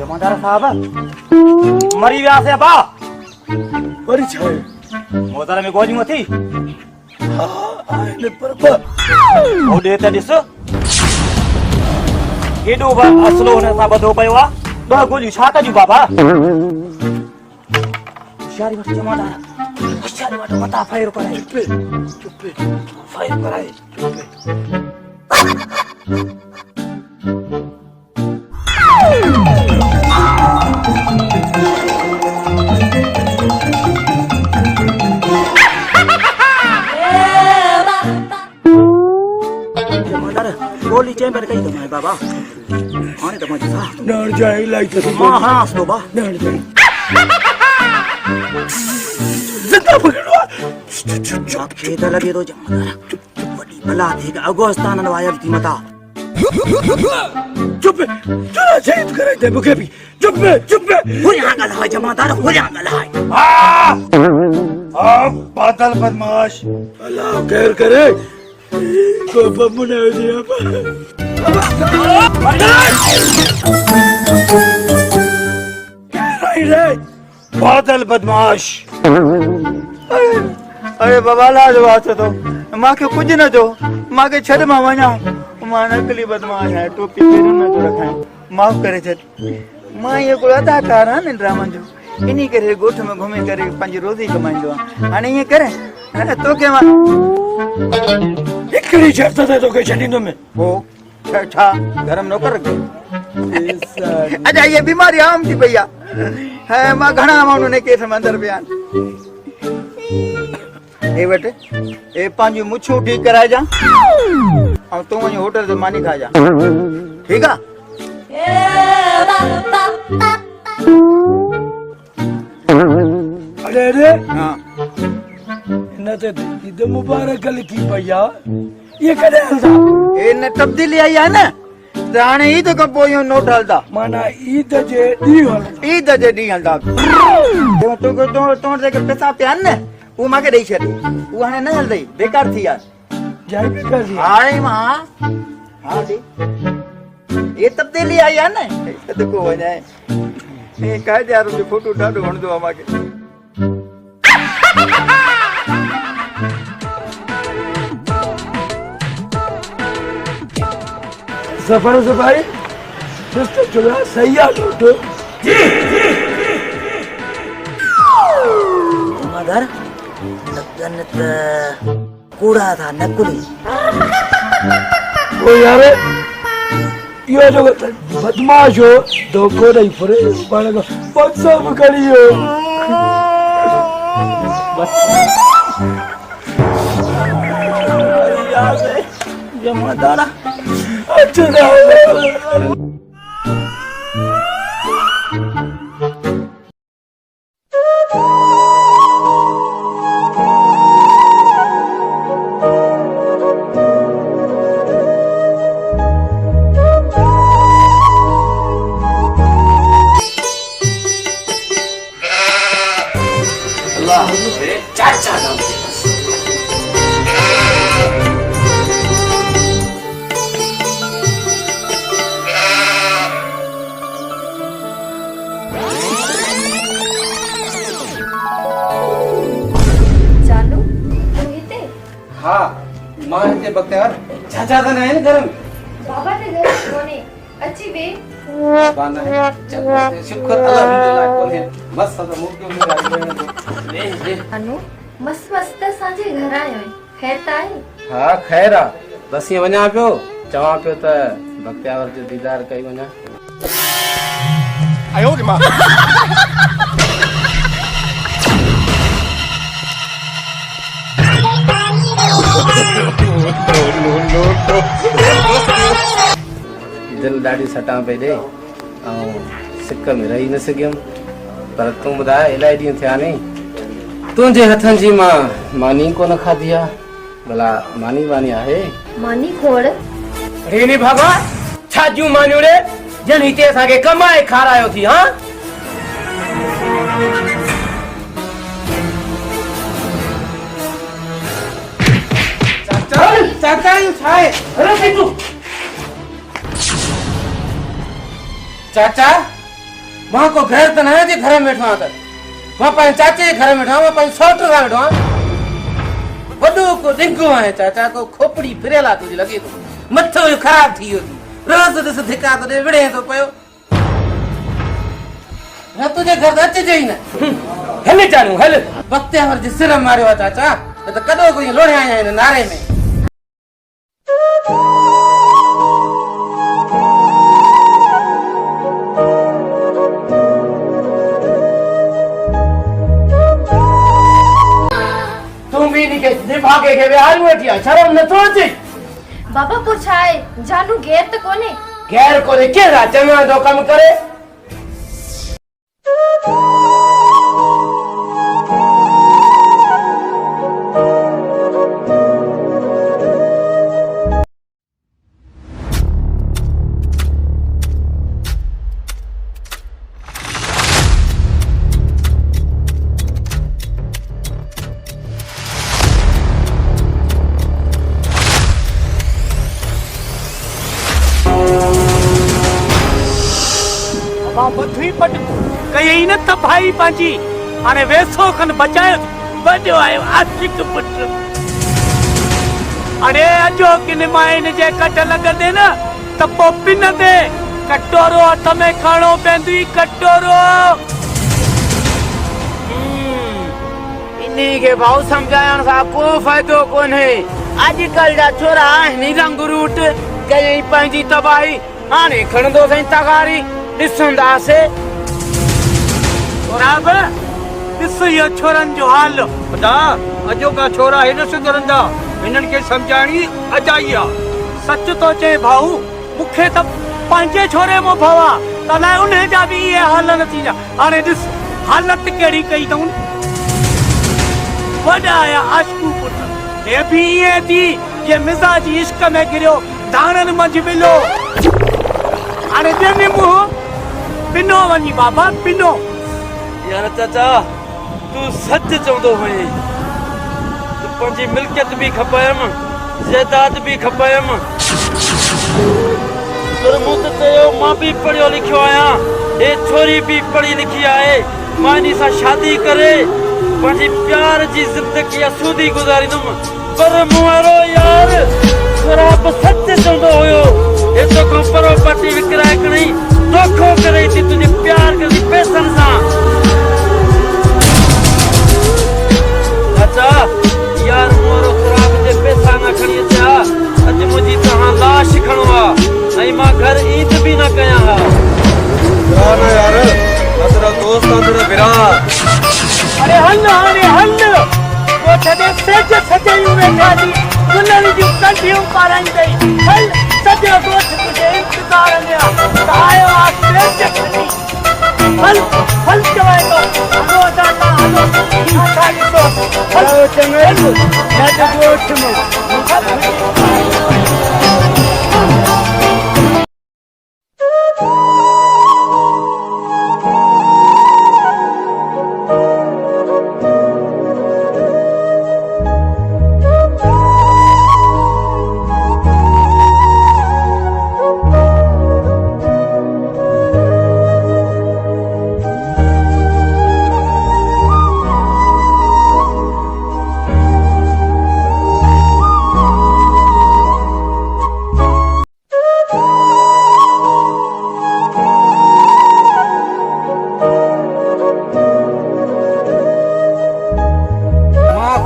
जमादार साहब मरी विया से बा वरी छा मोदर में गोजी मथी हां आने पर बा ओ देता दिस एडो बा असलो ने सा बदो पयो आ बा गोजी छा कजू बाबा शारी वट जमादार शारी वट मता फायर कराई चुप फायर कराई गोली चेंबर कई दमाए बाबा आने दमा जा नर जाए लाइक हां हां सो बा नर जाए जिंदा पकड़ो चुप खेत लगे तो जमादार बड़ी बला देगा अगोस्तान वायर की मता चुप चला शहीद करे दे मुके भी चुप हो यहां गल है जमादार हो यहां गल है बादल बदमाश अल्लाह खैर करे को बमुने दिया बादल बदमाश अरे बाबा लाज बात तो मां के कुछ न दो मां के छड़ मा वणा मां नकली बदमाश है टोपी पेर न तो रखा माफ करे छड़ मां ये को अदाकार है न ड्रामा जो इनी करे गोठ में घूमे करे पंज रोजी कमाइंदो हाने ये करे तो के मां एकड़ी शर्त दे तो के छनीनो में वो ठा गरम न कर दे अच्छा ये बीमारी आम थी भैया है मां घणा मानू ने केस में अंदर बयान ए बेटे ए पांजी मुछू ठीक कराए जा और तू वही होटल से मानी खा जा ठीक है अरे हां न ते ईद मुबारक की भैया ये कदे हलदा ए ने तब्दीली आई है ना जाने ईद को पोयो नोट हलदा माना ईद जे दी हलदा तो दे के पैसा प्यान ने वो मां के दई छे वो हाने न हल दई बेकार थी यार जाय बेकार थी हाय मां हां दी ये तब्दीली आई है ना तो को हो जाए ए कह दे यार जो फोटो डाडो वण दो मां के सफर से भाई सिस्टर चला सही आ लौटो मदर लगन कूड़ा था नकुली ओ यार यो जो बदमाश हो दो को नहीं फरे बाण को बच्चा पकड़ियो जमादारा अच्छा ना अल्लाह मेरे चाचा नाम के बस हाँ मां के बख्तियार चाचा तो नहीं घर में बाबा ने घर कोने अच्छी बे बाना है चल शुक्र अल्हम्दुलिल्लाह कोने मस्त तो मुंह के ऊपर आई ले अनु मस्त मस्त साजे घर आयो खैरता है हाँ खैर आ बस ये वना पियो चवा पियो त बख्तियार जो दीदार कई वना आयो रे मां दिल ॾाढी सटां पई ॾे ऐं सिक में रही न सघियमि पर तूं ॿुधाए इलाही ॾींहं थिया नी तुंहिंजे हथनि जी मां मानी कोन खाधी आहे भला मानी वानी आहे मानी खोड़ रेनी भागा छा जूं मानियूं रे जन हिते असांखे कमाए खारायो थी हा चाचा यू छाए अरे बिट्टू चाचा मां को घर त न आहे जे घर में वेठो आहियां त मां पंहिंजे चाचे जे घर में वेठो आहियां मां पंहिंजे सौट सां वेठो आहियां वॾो को ॾिंगो आहे चाचा को खोपड़ी फिरियल आहे तुंहिंजी लॻे थो मथो ख़राब थी वियो रोज़ ॾिस धिका थो ॾे विड़े थो पियो न तुंहिंजे घर त अचिजे ई न हल चालू हल बख़्तियार जे सिर मारियो आहे चाचा त कॾो कोई लोड़िया आया आहिनि नारे में भागे के विहार वेठी आहे शर्म नथो अचे बाबा कुछ आहे जानू गैर त कोने गैर कोने केड़ा चङा जो कम करे बुद्धि पट कई न त भाई पांजी हाणे वेसो खन बचायो वॾो आयो आशिक पुत्र अरे अजो किन माइन जे कट लॻंदे न त पोइ पिन ते कटोरो हथ में खणो पवंदी कटोरो इन्ही के भाउ समझाइण सां को फ़ाइदो कोन्हे अॼुकल्ह जा छोरा आहिनि रंग रूट कई पंहिंजी तबाही हाणे खणंदो साईं तगारी ॾिसंदासीं ॾिस इहो छोरनि जो हाल ॿुधा अॼोका छोरा हेॾो सुधरंदा हिननि खे सम्झाइणी अजाई आहे सच थो चए भाऊ मूंखे त पंहिंजे छोरे मो भवा त अलाए उन जा बि इहे हाल न थींदा हाणे ॾिस हालत कहिड़ी कई अथऊं वॾा आया आशकू पुट हे बि ईअं थी जे मिज़ाज इश्क में गिरियो धाणनि मंझि मिलो हाणे ॾिनी मुंहुं पिनो वञी बाबा पिनो यार चाचा तूं सच चवंदो हुई तूं पंहिंजी मिल्कियत बि खपायमि जायदाद बि खपायमि पर मूं त चयो मां बि पढ़ियो लिखियो आहियां हे छोरी बि पढ़ी लिखी आहे मां इन सां शादी करे पंहिंजी प्यार जी ज़िंदगी असूदी गुज़ारींदुमि पर मूं वारो यार शराब सच चवंदो हुयो हे तोखां प्रॉपर्टी विकिराए खणी धोखो करे थी तुंहिंजे प्यार करे पैसनि सां चाचा यार मोरो शराब जे पैसा न खणी अचा अॼु मुंहिंजी तव्हां लाश खणो आहे ऐं मां घर ईद बि न कयां हा ना यार तेरा दोस्त तेरा विराट अरे हल हाणे हल वो छदे सेज सजायूं वेठादी दुल्हन जी कंठियूं पाराईंदई हल सजो दोस्त तुझे इंतजार में आयो आ सेज खणी हल हल चवाए तो हलो दाता हलो खाली तो हलो चंगल नट गोठ में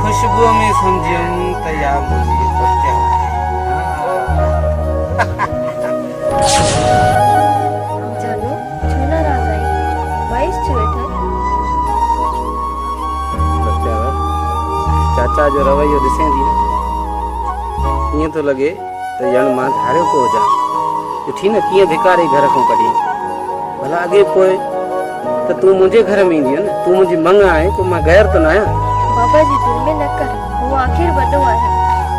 खुशबू में समझियम तैयार मुझे पत्या जानू छूना राजाई वाइस छुएठा पत्या चाचा जो रवैयो ॾिसे थी ईअं थो लॻे त ॼण मां धारियो पियो हुजां ॾिठी न कीअं धिकारे घर खां कढी भला अॻे पोइ त तूं मुंहिंजे घर में ईंदी न तूं मुंहिंजी मंग आहे पोइ मां गैर त न आहियां बाबा जी दिल में न कर वो आखिर वॾो आहे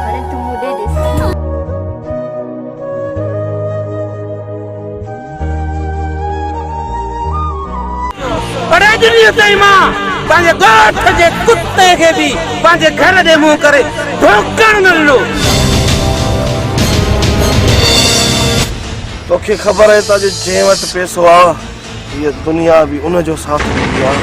हाणे तू मुॾे ॾिस अरे दुनिया ताईं मां पंहिंजे ॻोठ जे कुते खे बि पंहिंजे घर ॾे मुंहुं करे ढोकण न ॾिनो तोखे ख़बर आहे त जंहिं वटि पैसो आहे ये दुनिया भी उन जो साथ ॾींदी आहे।